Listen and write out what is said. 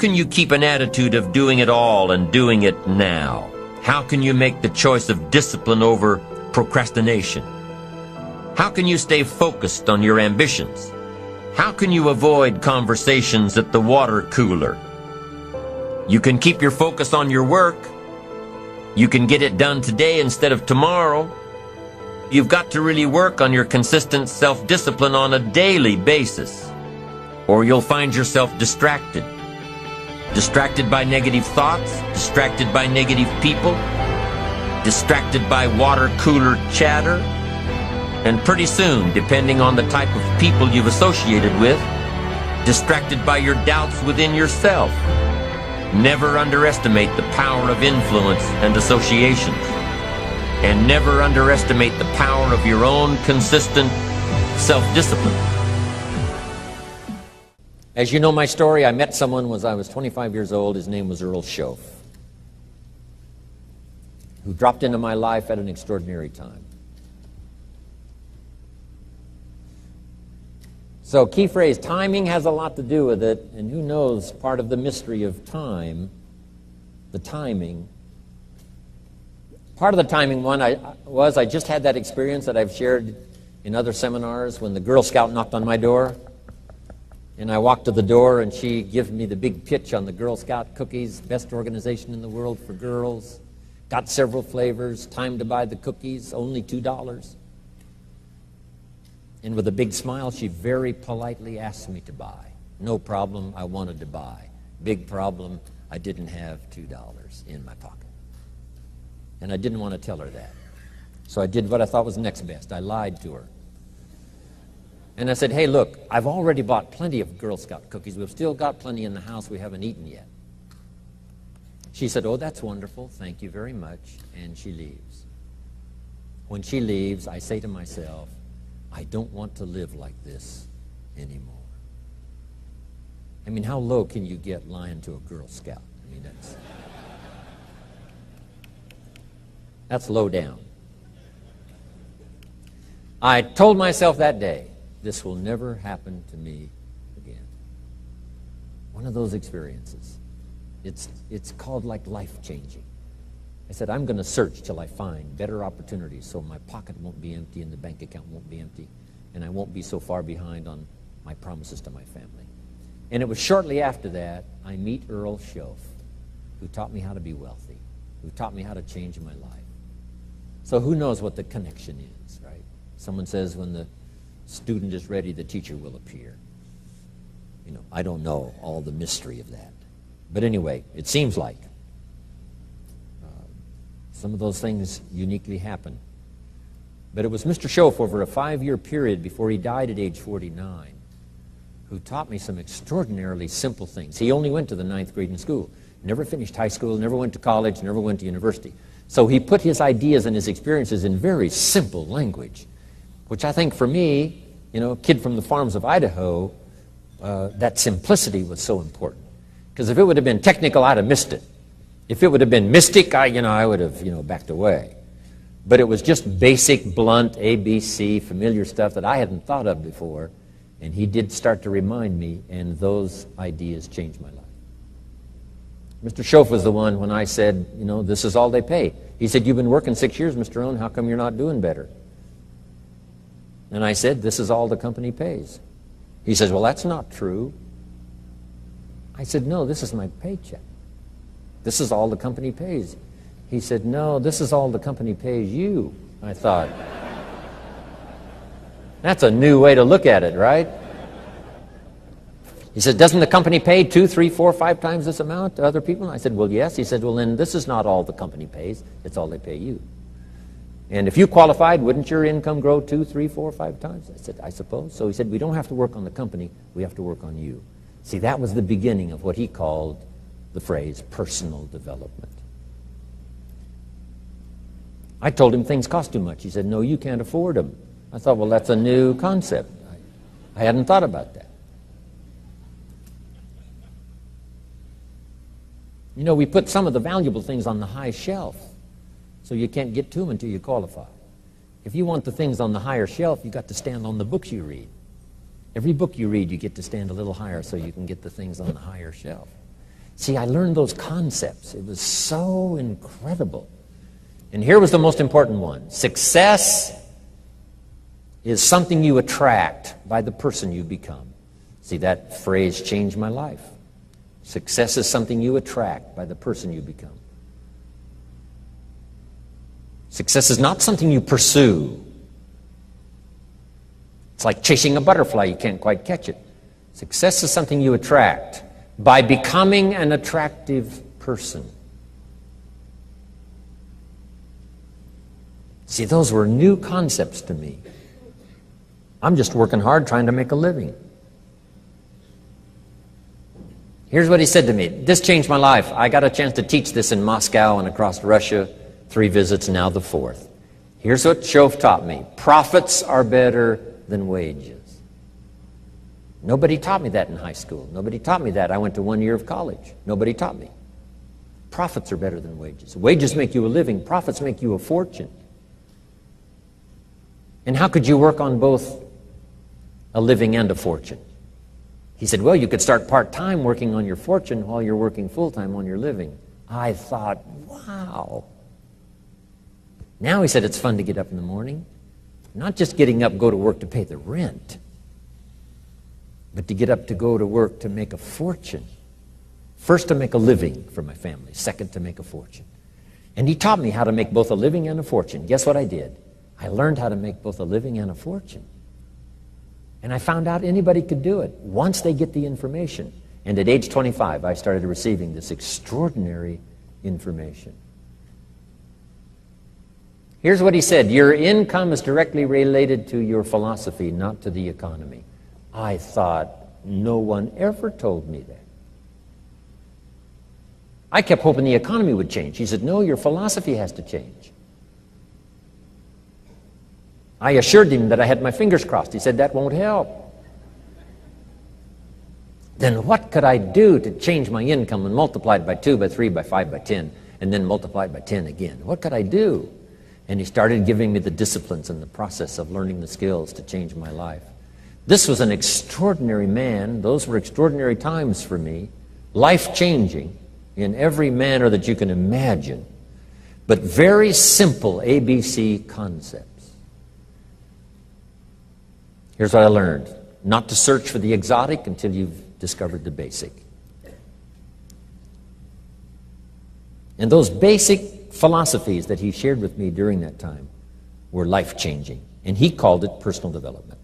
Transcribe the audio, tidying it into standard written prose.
can you keep an attitude of doing it all and doing it now? How can you make the choice of discipline over procrastination? How can you stay focused on your ambitions? How can you avoid conversations at the water cooler? You can keep your focus on your work. You can get it done today instead of tomorrow. You've got to really work on your consistent self-discipline on a daily basis, or you'll find yourself distracted. Distracted by negative thoughts, distracted by negative people, distracted by water cooler chatter, and pretty soon, depending on the type of people you've associated with, distracted by your doubts within yourself. Never underestimate the power of influence and associations. And never underestimate the power of your own consistent self-discipline. As you know my story, I met someone when I was 25 years old. His name was Earl Schoaf, who dropped into my life at an extraordinary time. So, key phrase, timing has a lot to do with it, and who knows part of the mystery of time, the timing. Part of the timing one I just had that experience that I've shared in other seminars when the Girl Scout knocked on my door. And I walked to the door, and she gives me the big pitch on the Girl Scout cookies, best organization in the world for girls. Got several flavors, time to buy the cookies, only $2. And with a big smile, she very politely asked me to buy. No problem, I wanted to buy. Big problem, I didn't have $2 in my pocket. And I didn't want to tell her that. So I did what I thought was next best. I lied to her. And I said, hey, look, I've already bought plenty of Girl Scout cookies. We've still got plenty in the house we haven't eaten yet. She said, oh, that's wonderful. Thank you very much. And she leaves. When she leaves, I say to myself, I don't want to live like this anymore. I mean, how low can you get lying to a Girl Scout? I mean, that's low down. I told myself that day, this will never happen to me again. One of those experiences. It's called like life-changing. I said, I'm going to search till I find better opportunities so my pocket won't be empty and the bank account won't be empty, and I won't be so far behind on my promises to my family. And it was shortly after that I meet Earl Schoaf, who taught me how to be wealthy, who taught me how to change my life. So who knows what the connection is, right? Someone says when the student is ready, the teacher will appear. You know, I don't know all the mystery of that. But anyway, it seems like some of those things uniquely happen. But it was Mr. Schoaf over a 5-year period before he died at age 49 who taught me some extraordinarily simple things. He only went to the 9th grade in school, never finished high school, never went to college, never went to university. So he put his ideas and his experiences in very simple language, which I think for me, you know, a kid from the farms of Idaho, that simplicity was so important. Because if it would have been technical, I'd have missed it. If it would have been mystic, I would have, backed away. But it was just basic, blunt, ABC, familiar stuff that I hadn't thought of before. And he did start to remind me, and those ideas changed my life. Mr. Schoaf was the one when I said, this is all they pay. He said, you've been working 6 years, Mr. Rohn, how come you're not doing better? And I said, this is all the company pays. He says, well, that's not true. I said, no, this is my paycheck. This is all the company pays. He said, no, this is all the company pays you. I thought, that's a new way to look at it, right? He said, doesn't the company pay 2, 3, 4, 5 times this amount to other people? I said, well, yes. He said, well, then this is not all the company pays. It's all they pay you. And if you qualified, wouldn't your income grow 2, 3, 4, 5 times? I said, I suppose. So he said, we don't have to work on the company. We have to work on you. See, that was the beginning of what he called the phrase personal development. I told him things cost too much. He said, no, you can't afford them. I thought, well, that's a new concept. I hadn't thought about that. We put some of the valuable things on the high shelf, so you can't get to them until you qualify. If you want the things on the higher shelf, you've got to stand on the books you read. Every book you read, you get to stand a little higher so you can get the things on the higher shelf. See, I learned those concepts. It was so incredible. And here was the most important one. Success is something you attract by the person you become. See, that phrase changed my life. Success is something you attract by the person you become. Success is not something you pursue. It's like chasing a butterfly. You can't quite catch it. Success is something you attract by becoming an attractive person. See, those were new concepts to me. I'm just working hard trying to make a living. Here's what he said to me. This changed my life. I got a chance to teach this in Moscow and across Russia. 3 visits, now the 4th. Here's what Shove taught me. Profits are better than wages. Nobody taught me that in high school. Nobody taught me that. I went to 1 year of college. Nobody taught me. Profits are better than wages. Wages make you a living. Profits make you a fortune. And how could you work on both a living and a fortune? He said, well, you could start part-time working on your fortune while you're working full-time on your living. I thought, wow. Now he said it's fun to get up in the morning. Not just getting up, go to work to pay the rent, but to get up to go to work to make a fortune. First, to make a living for my family. Second, to make a fortune. And he taught me how to make both a living and a fortune. Guess what I did? I learned how to make both a living and a fortune. And I found out anybody could do it once they get the information. And at age 25, I started receiving this extraordinary information. Here's what he said. Your income is directly related to your philosophy, not to the economy. I thought, no one ever told me that. I kept hoping the economy would change. He said, no, your philosophy has to change. I assured him that I had my fingers crossed. He said, that won't help. Then what could I do to change my income and multiply it by 2, by 3, by 5, by 10, and then multiply it by 10 again? What could I do? And he started giving me the disciplines and the process of learning the skills to change my life. This was an extraordinary man. Those were extraordinary times for me. Life-changing in every manner that you can imagine. But very simple ABC concepts. Here's what I learned. Not to search for the exotic until you've discovered the basic. And those basic philosophies that he shared with me during that time were life-changing. And he called it personal development.